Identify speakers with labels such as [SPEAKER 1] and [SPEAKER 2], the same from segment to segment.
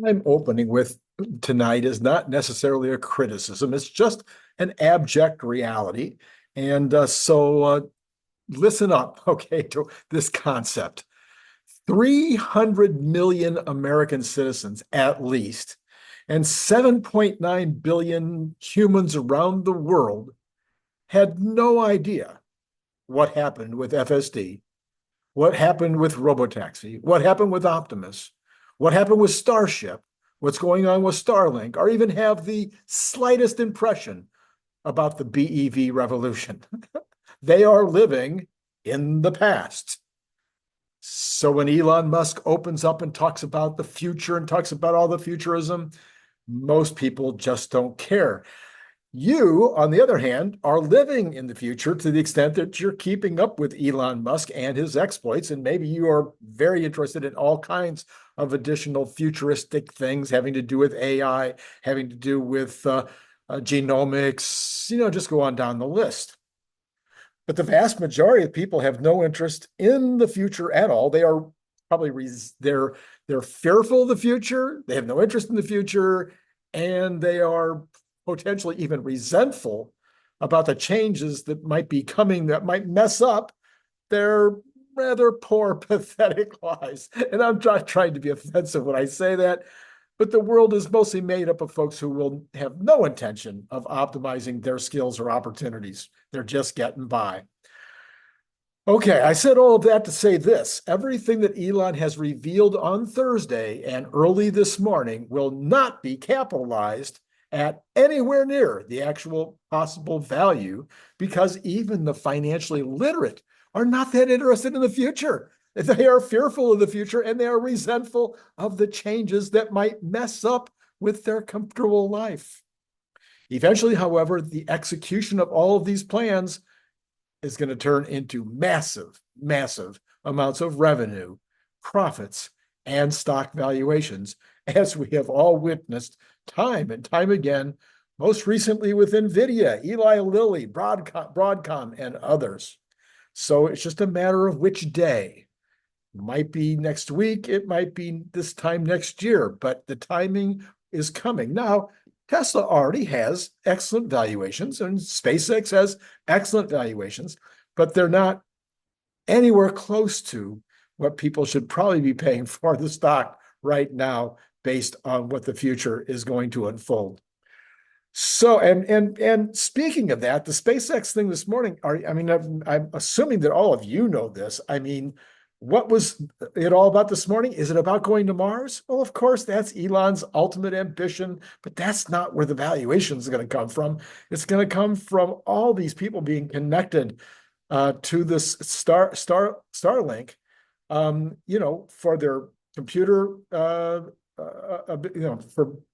[SPEAKER 1] I'm opening with tonight is not necessarily a criticism. It's just an abject reality. And so listen up, okay, to this concept. 300 million American citizens, at least, and 7.9 billion humans around the world had no idea what happened with FSD, what happened with Robotaxi, what happened with Optimus, what happened with Starship, what's going on with Starlink, or even have the slightest impression about the BEV revolution. They are living in the past. So when Elon Musk opens up and talks about the future and talks about all the futurism, most people just don't care. You, on the other hand, are living in the future to the extent that you're keeping up with Elon Musk and his exploits, and maybe you are very interested in all kinds of additional futuristic things having to do with AI, having to do with genomics, just go on down the list. But the vast majority of people have no interest in the future at all. They are probably they're fearful of the future. They have no interest in the future, and they are potentially even resentful about the changes that might be coming that might mess up their rather poor, pathetic lives. And I'm not trying to be offensive when I say that, but the world is mostly made up of folks who will have no intention of optimizing their skills or opportunities. They're just getting by. Okay, I said all of that to say this. Everything that Elon has revealed on Thursday and early this morning will not be capitalized at anywhere near the actual possible value because even the financially literate are not that interested in the future. They are fearful of the future and they are resentful of the changes that might mess up with their comfortable life. Eventually, however, the execution of all of these plans is going to turn into massive, massive amounts of revenue, profits, and stock valuations, as we have all witnessed time and time again, most recently with NVIDIA, Eli Lilly, Broadcom, and others. So it's just a matter of which day. It might be next week, it might be this time next year, but the timing is coming. Now, Tesla already has excellent valuations, and SpaceX has excellent valuations, but they're not anywhere close to what people should probably be paying for the stock right now based on what the future is going to unfold. So, and speaking of that, the SpaceX thing this morning, I'm assuming that all of you know this. I mean, what was it all about this morning? Is it about going to Mars? Well, of course, that's Elon's ultimate ambition, but that's not where the valuation is going to come from. It's going to come from all these people being connected to this Starlink, for their computer, for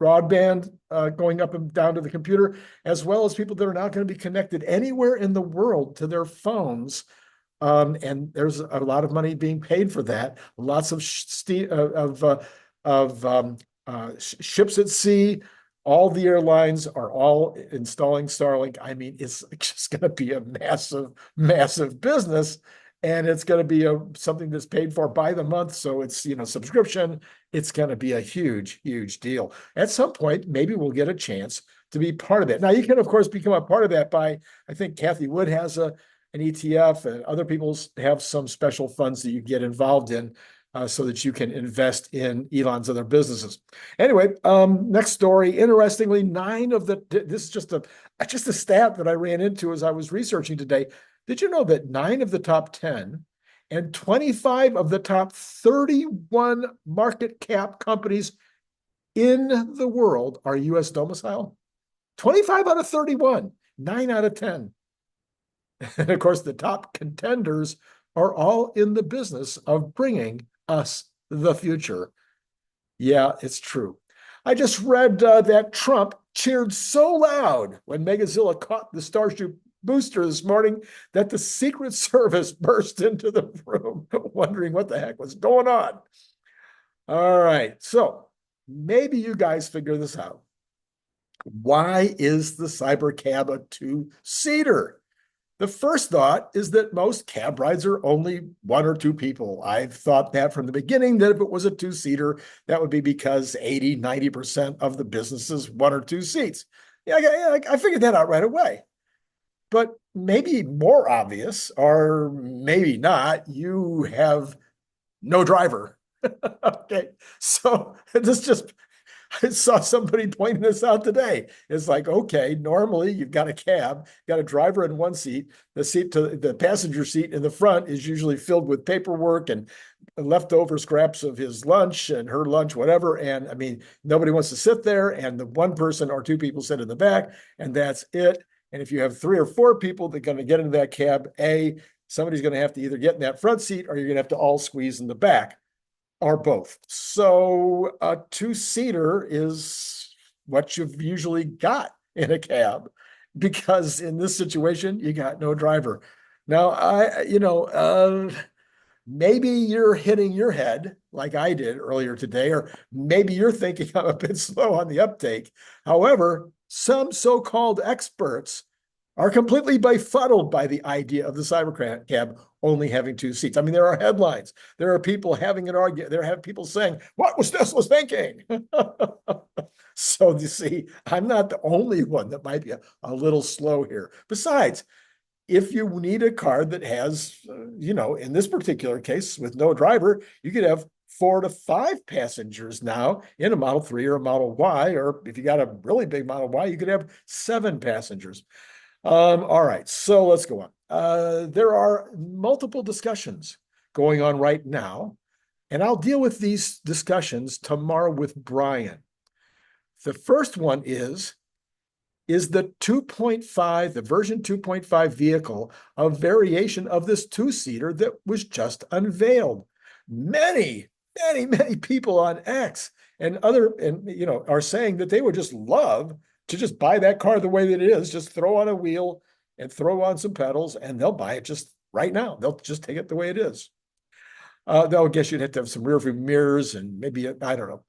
[SPEAKER 1] broadband going up and down to the computer, as well as people that are now going to be connected anywhere in the world to their phones. And there's a lot of money being paid for that. Lots of ships at sea. All the airlines are all installing Starlink. I mean, it's just going to be a massive, massive business, and it's going to be something that's paid for by the month. So it's subscription. It's going to be a huge, huge deal. At some point, maybe we'll get a chance to be part of it. Now, you can of course become a part of that by, I think Kathy Wood has an ETF, and other people have some special funds that you get involved in. So that you can invest in Elon's other businesses. Anyway, next story. Interestingly, this is just a stat that I ran into as I was researching today. Did you know that 9 of the top 10 and 25 of the top 31 market cap companies in the world are U.S. domicile? 25 out of 31, 9 out of 10. And of course, the top contenders are all in the business of bringing us the future. Yeah, it's true. I just read that Trump cheered so loud when Megazilla caught the Starship booster this morning that the Secret Service burst into the room wondering what the heck was going on. All right, so maybe you guys figure this out. Why is the Cybercab a two-seater? The first thought is that most cab rides are only one or two people. I've thought that from the beginning, that if it was a two-seater, that would be because 80, 90% of the business is one or two seats. Yeah, I figured that out right away. But maybe more obvious, or maybe not, you have no driver. Okay, so this just I saw somebody pointing this out today. It's like, okay, normally you've got a cab, got a driver in one seat. The passenger seat in the front is usually filled with paperwork and leftover scraps of his lunch and her lunch, whatever. And I mean, nobody wants to sit there, and the one person or two people sit in the back, and that's it. And if you have three or four people that are going to get into that cab, somebody's going to have to either get in that front seat, or you're going to have to all squeeze in the back, or both. So a two-seater is what you've usually got in a cab, because in this situation, you got no driver. Now, maybe you're hitting your head like I did earlier today, or maybe you're thinking I'm a bit slow on the uptake. However, some so-called experts are completely befuddled by the idea of the Cybercab only having two seats. I mean, there are headlines. There are people having an argument. There have people saying, "What was Tesla thinking?" So you see, I'm not the only one that might be a little slow here. Besides, if you need a car that has, in this particular case with no driver, you could have 4 to 5 passengers now in a Model 3 or a Model Y, or if you got a really big Model Y, you could have 7 passengers. All right, so let's go on. There are multiple discussions going on right now, and I'll deal with these discussions tomorrow with Brian. The first one is the 2.5, the version 2.5 vehicle, a variation of this two-seater that was just unveiled. Many people on X and are saying that they would just love to just buy that car the way that it is, just throw on a wheel and throw on some pedals, and they'll buy it just right now. They'll just take it the way it is. They'll guess you'd have to have some rear view mirrors and maybe, I don't know.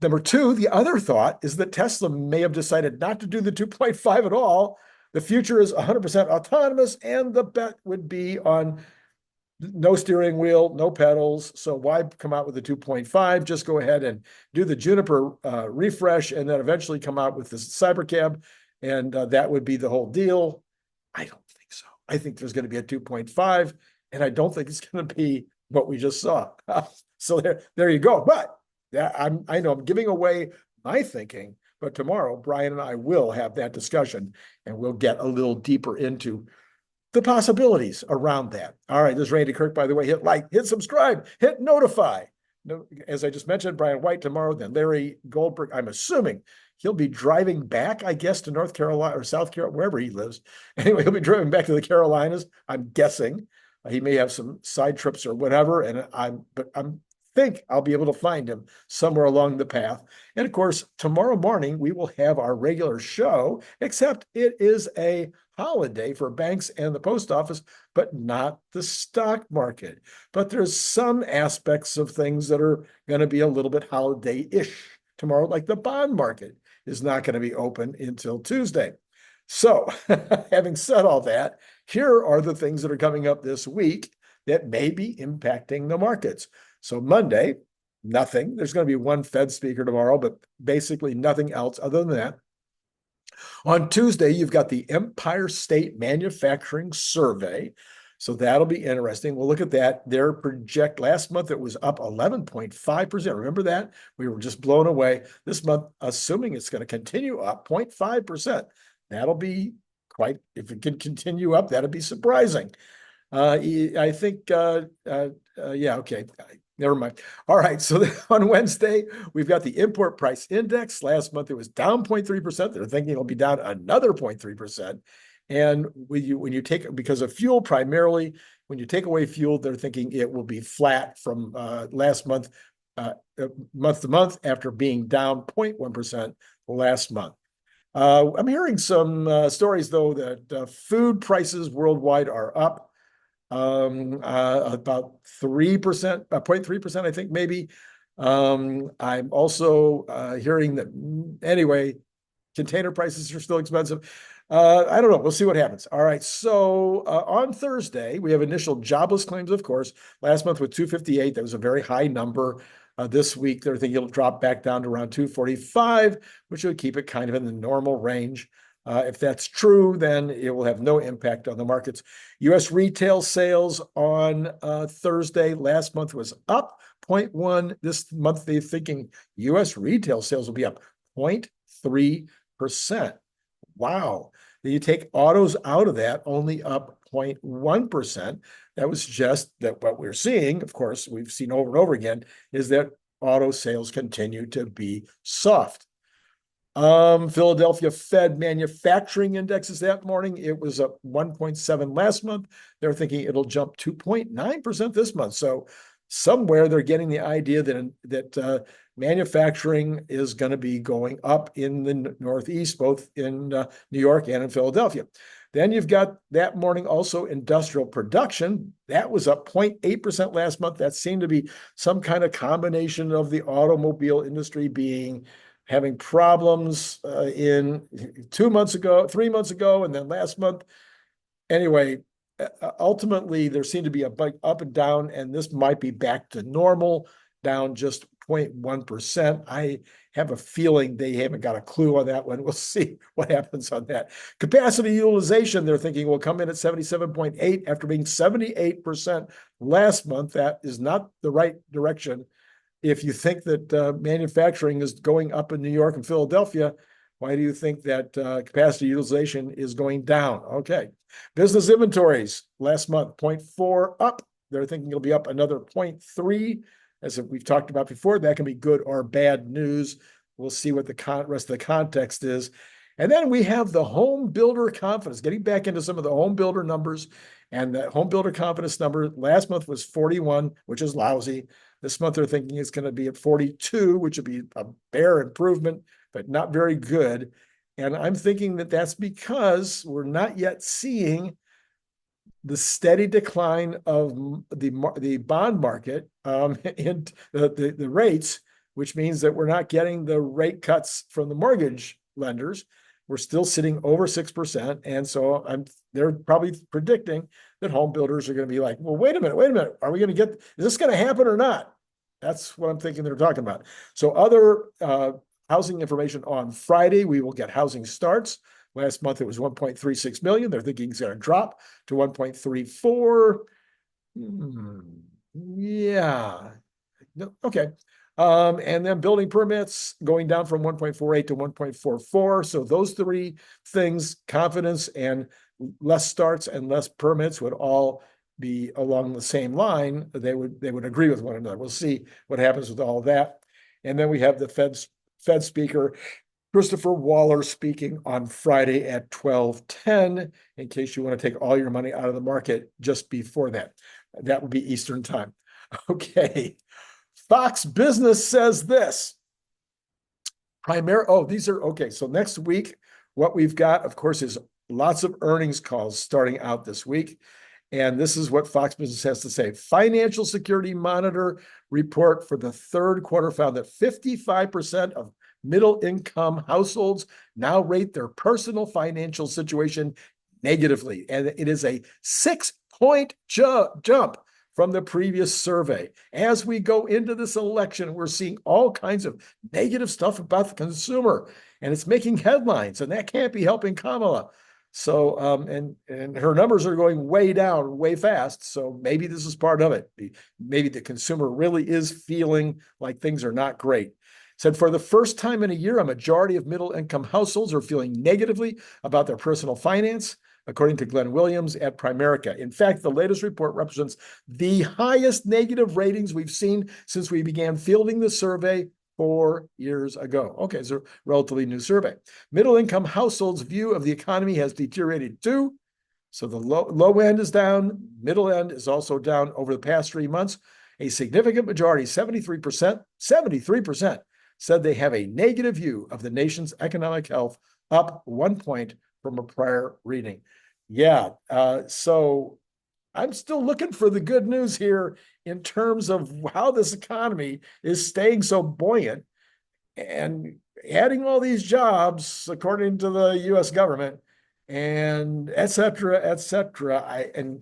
[SPEAKER 1] Number two, the other thought is that Tesla may have decided not to do the 2.5 at all. The future is 100% autonomous, and the bet would be on no steering wheel, no pedals. So why come out with the 2.5? Just go ahead and do the Juniper refresh, and then eventually come out with this Cybercab, and that would be the whole deal. I don't think so. I think there's going to be a 2.5, and I don't think it's going to be what we just saw. So there you go. But I know I'm giving away my thinking, but tomorrow Brian and I will have that discussion, and we'll get a little deeper into the possibilities around that. All right, this is Randy Kirk, by the way. Hit like, hit subscribe, hit notify. As I just mentioned, Brian White tomorrow, then Larry Goldberg. I'm assuming he'll be driving back, I guess, to North Carolina or South Carolina, wherever he lives. Anyway, he'll be driving back to the Carolinas, I'm guessing. He may have some side trips or whatever, and but I'm think I'll be able to find him somewhere along the path. And of course, tomorrow morning, we will have our regular show, except it is a holiday for banks and the post office, but not the stock market. But there's some aspects of things that are going to be a little bit holiday-ish tomorrow, like the bond market is not going to be open until Tuesday. So having said all that, here are the things that are coming up this week that may be impacting the markets. So Monday, nothing. There's going to be one Fed speaker tomorrow, but basically nothing else other than that. On Tuesday, you've got the Empire State Manufacturing Survey. So that'll be interesting. We'll look at that. Their project last month, it was up 11.5%. Remember that? We were just blown away. This month, assuming it's going to continue up 0.5%. That'll be quite, if it can continue up, that'll be surprising. I think, okay. Never mind. All right. So on Wednesday, we've got the import price index. Last month, it was down 0.3%. They're thinking it'll be down another 0.3%. And when you take, because of fuel primarily, when you take away fuel, they're thinking it will be flat from last month, month to month, after being down 0.1% last month. I'm hearing some stories, though, that food prices worldwide are up. About 3%, 0.3%, I think, maybe. I'm also hearing that, anyway, container prices are still expensive. I don't know. We'll see what happens. All right. So on Thursday, we have initial jobless claims, of course. Last month with 258, that was a very high number. This week, they're thinking it'll drop back down to around 245, which would keep it kind of in the normal range. If that's true, then it will have no impact on the markets. U.S. retail sales on Thursday last month was up 0.1. This month, they're thinking U.S. retail sales will be up 0.3%. Wow. Then you take autos out of that, only up 0.1%. That was just that what we're seeing, of course, we've seen over and over again, is that auto sales continue to be soft. Philadelphia Fed manufacturing indexes that morning, it was up 1.7 last month. They're thinking it'll jump 2.9% this month. So somewhere they're getting the idea that manufacturing is going to be going up in the Northeast, both in New York and in Philadelphia. Then you've got that morning also industrial production. That was up 0.8% last month. That seemed to be some kind of combination of the automobile industry having problems in 2 months ago, 3 months ago, and then last month. Anyway, ultimately, there seemed to be a big up and down, and this might be back to normal, down just 0.1%. I have a feeling they haven't got a clue on that one. We'll see what happens on that. Capacity utilization, they're thinking will come in at 77.8 after being 78% last month. That is not the right direction. If you think that manufacturing is going up in New York and Philadelphia, why do you think that capacity utilization is going down? Okay. Business inventories last month, 0.4 up. They're thinking it'll be up another 0.3. As we've talked about before, that can be good or bad news. We'll see what the rest of the context is. And then we have the home builder confidence, getting back into some of the home builder numbers. And the home builder confidence number last month was 41, which is lousy. This month, they're thinking it's going to be at 42, which would be a bare improvement, but not very good. And I'm thinking that that's because we're not yet seeing the steady decline of the bond market and the rates, which means that we're not getting the rate cuts from the mortgage lenders. We're still sitting over 6%. And so they're probably predicting that home builders are going to be like, well, wait a minute. Are we going to is this going to happen or not? That's what I'm thinking they're talking about. So other housing information on Friday, we will get housing starts. Last month, it was 1.36 million. They're thinking it's going to drop to 1.34. Yeah. No, okay. And then building permits going down from 1.48 to 1.44. So those three things, confidence and less starts and less permits, would all be along the same line. They would agree with one another. We'll see what happens with all of that. And then we have the Fed speaker, Christopher Waller, speaking on Friday at 12:10, in case you want to take all your money out of the market just before that. That would be Eastern time. Okay. Fox Business says this. These are okay. So next week, what we've got, of course, is lots of earnings calls starting out this week. And this is what Fox Business has to say. Financial Security Monitor report for the third quarter found that 55% of middle-income households now rate their personal financial situation negatively. And it is a 6-point jump from the previous survey. As we go into this election, we're seeing all kinds of negative stuff about the consumer, and it's making headlines, and that can't be helping Kamala. So, and her numbers are going way down, way fast. So maybe this is part of it. Maybe the consumer really is feeling like things are not great. Said for the first time in a year, a majority of middle-income households are feeling negatively about their personal finance, according to Glenn Williams at Primerica. In fact, the latest report represents the highest negative ratings we've seen since we began fielding the survey 4 years ago. Okay, it's a relatively new survey. Middle-income households' view of the economy has deteriorated too. So the low end is down, middle end is also down over the past 3 months. A significant majority, 73%, said they have a negative view of the nation's economic health, up 1 point from a prior reading. Yeah, so I'm still looking for the good news here in terms of how this economy is staying so buoyant and adding all these jobs, according to the U.S. government, and et cetera, et cetera. And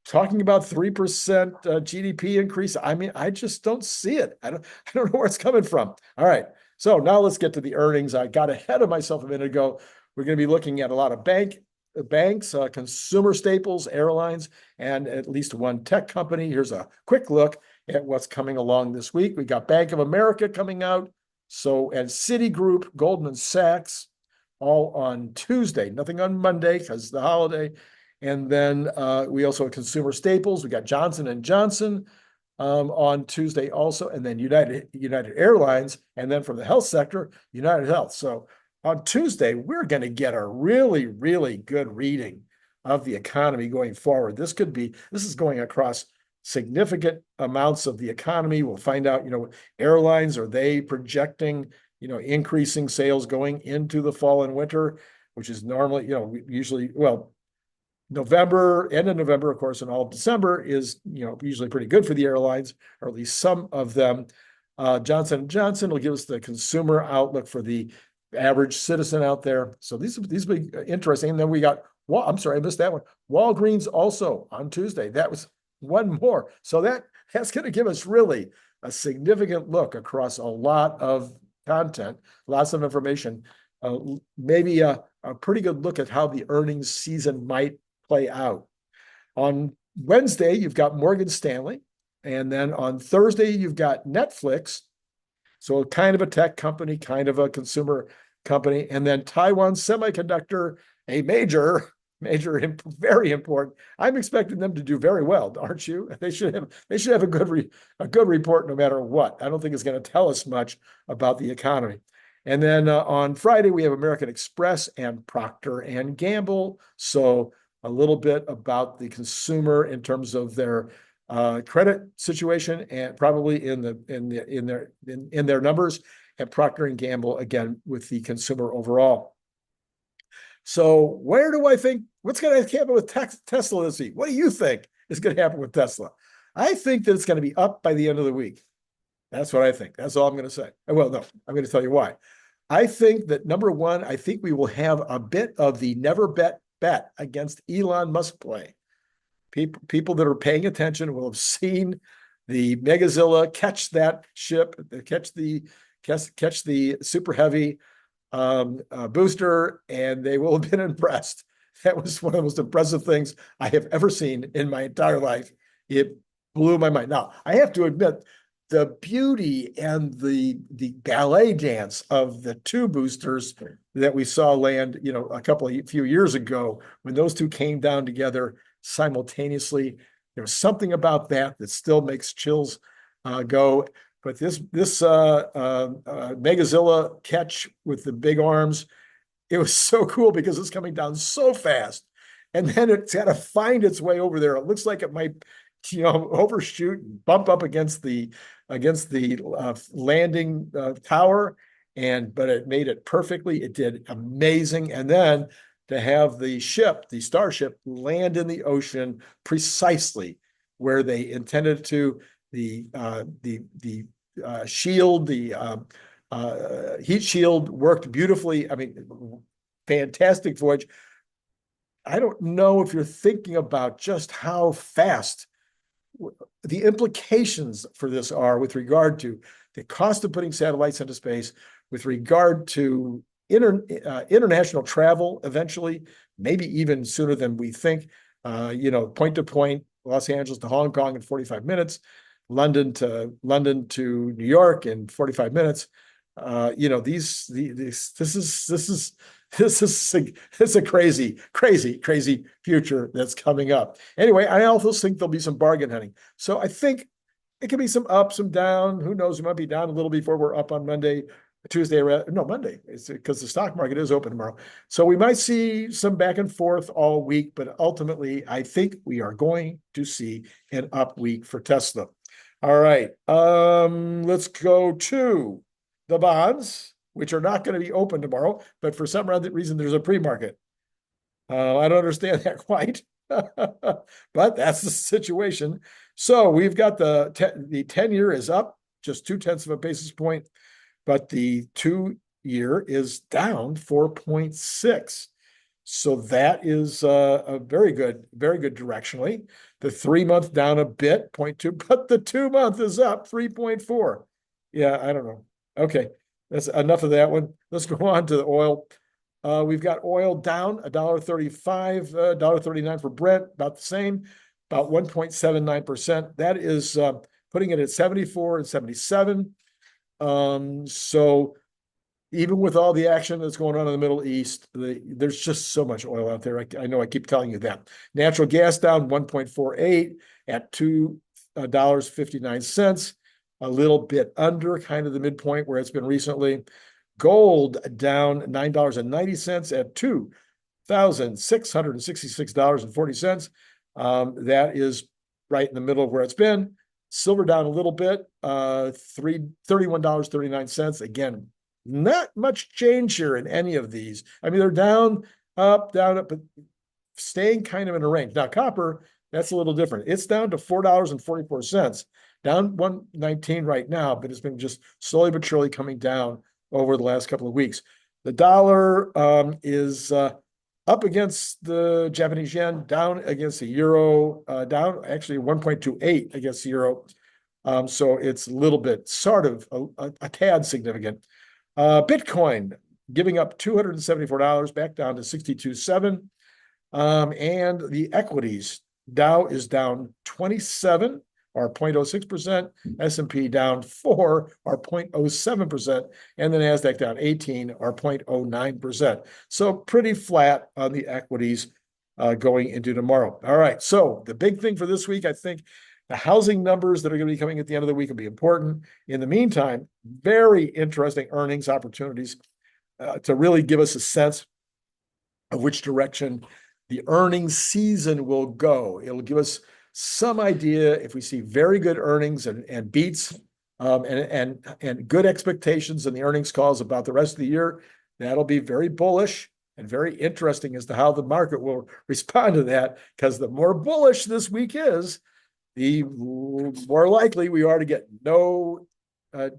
[SPEAKER 1] talking about 3% GDP increase, I mean, I just don't see it. I don't know where it's coming from. All right. So now let's get to the earnings. I got ahead of myself a minute ago. We're going to be looking at a lot of banks, consumer staples, airlines, and at least one tech company. Here's a quick look at what's coming along this week. We got Bank of America coming out. And Citigroup, Goldman Sachs, all on Tuesday. Nothing on Monday because the holiday. And then we also have consumer staples. We got Johnson and Johnson on Tuesday also, and then United Airlines, and then from the health sector, United Health. So on Tuesday, we're going to get a really, really good reading of the economy going forward. This is going across significant amounts of the economy. We'll find out, airlines, are they projecting, increasing sales going into the fall and winter, which is normally, usually, well, end of November, of course, and all of December is, usually pretty good for the airlines, or at least some of them. Johnson & Johnson will give us the consumer outlook for the average citizen out there. So these will be interesting. And then we got, I'm sorry, I missed that one. Walgreens also on Tuesday. That was one more. So that's going to give us really a significant look across a lot of content, lots of information, maybe a pretty good look at how the earnings season might play out. On Wednesday, you've got Morgan Stanley. And then on Thursday, you've got Netflix. So kind of a tech company, kind of a consumer company. And then Taiwan Semiconductor, a major, very important. I'm expecting them to do very well, aren't you? They should have a good report no matter what. I don't think it's going to tell us much about the economy. And then on Friday, we have American Express and Procter and Gamble. So a little bit about the consumer in terms of their credit situation, and probably in their numbers, and Procter and Gamble again with the consumer overall. So where do I think what's going to happen with Tesla this week? What do you think is going to happen with Tesla? I think that it's going to be up by the end of the week. That's what I think. That's all I'm going to say. Well, no, I'm going to tell you why. I think that number one, I think we will have a bit of the never bet against Elon Musk play. People that are paying attention will have seen the Megazilla catch that ship, catch the super heavy booster, and they will have been impressed. That was one of the most impressive things I have ever seen in my entire life. It blew my mind. Now, I have to admit, the beauty and the ballet dance of the two boosters that we saw land, a few years ago, when those two came down together simultaneously, there was something about that still makes chills go. But this Megazilla catch with the big arms, it was so cool because it's coming down so fast, and then it's got to find its way over there. It looks like it might, overshoot and bump up against the landing tower, but it made it perfectly. It did amazing, and then to have the Starship, land in the ocean precisely where they intended to. The shield, the heat shield worked beautifully. I mean, fantastic voyage. I don't know if you're thinking about just how fast the implications for this are with regard to the cost of putting satellites into space, with regard to international travel eventually, maybe even sooner than we think. Point to point, Los Angeles to Hong Kong in 45 minutes, London to New York in 45 minutes. This is a crazy future that's coming up. Anyway, I also think there'll be some bargain hunting. So I think it could be some up, some down. Who knows? We might be down a little before we're up on Monday. Monday. It's because the stock market is open tomorrow. So we might see some back and forth all week, but ultimately, I think we are going to see an up week for Tesla. All right. Let's go to the bonds, which are not going to be open tomorrow, but for some reason, there's a pre-market. I don't understand that quite, but that's the situation. So we've got the 10-year is up just 0.2 of a basis point, but the 2-year is down 4.6. So that is a very good directionally. The 3-month down a bit, 0.2, but the 2-month is up 3.4. Yeah, I don't know. Okay, that's enough of that one. Let's go on to the oil. We've got oil down $1.35, $1.39 for Brent, about the same, about 1.79%. That is putting it at 74 and 77. So even with all the action that's going on in the Middle East, there's just so much oil out there. I know I keep telling you that. Natural gas down 1.48 at $2.59, a little bit under kind of the midpoint where it's been recently. Gold down $9.90 at $2,666.40. That is right in the middle of where it's been. Silver down a little bit, $31.39. Again, not much change here in any of these. I mean, they're down, up, but staying kind of in a range. Now, copper, that's a little different. It's down to $4.44, down 119 right now, but it's been just slowly but surely coming down over the last couple of weeks. The dollar is up against the Japanese yen, down against the euro, down actually 1.28 against the euro. So it's a little bit sort of a tad significant. Bitcoin giving up $274, back down to 62.7. And the equities, Dow is down 27 or 0.06%, S&P down 4 or 0.07%, and the NASDAQ down 18 or 0.09%. So pretty flat on the equities going into tomorrow. All right, so the big thing for this week, I think the housing numbers that are going to be coming at the end of the week will be important. In the meantime, very interesting earnings opportunities to really give us a sense of which direction the earnings season will go. It'll give us some idea if we see very good earnings and beats and good expectations in the earnings calls about the rest of the year. That'll be very bullish and very interesting as to how the market will respond to that, because the more bullish this week is, the more likely we are to get no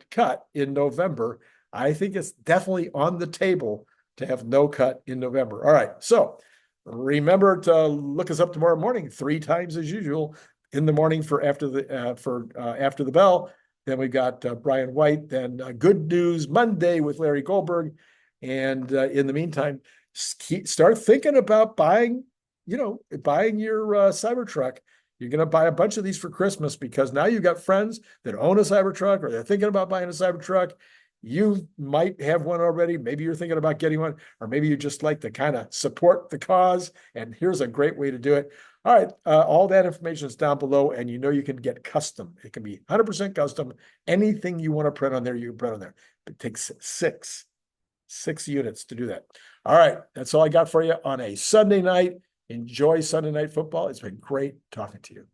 [SPEAKER 1] cut in November. I think it's definitely on the table to have no cut in November. All right, so remember to look us up tomorrow morning 3 times as usual in the morning for after the bell. Then we've got Brian White. Then Good News Monday with Larry Goldberg. And in the meantime, start thinking about buying your Cybertruck. You're going to buy a bunch of these for Christmas, because now you've got friends that own a Cybertruck, or they're thinking about buying a Cybertruck. You might have one already. Maybe you're thinking about getting one, or maybe you just like to kind of support the cause. And here's a great way to do it. All right. All that information is down below, and you can get custom. It can be 100% custom. Anything you want to print on there, you can print on there. It takes six units to do that. All right. That's all I got for you on a Sunday night. Enjoy Sunday night football. It's been great talking to you.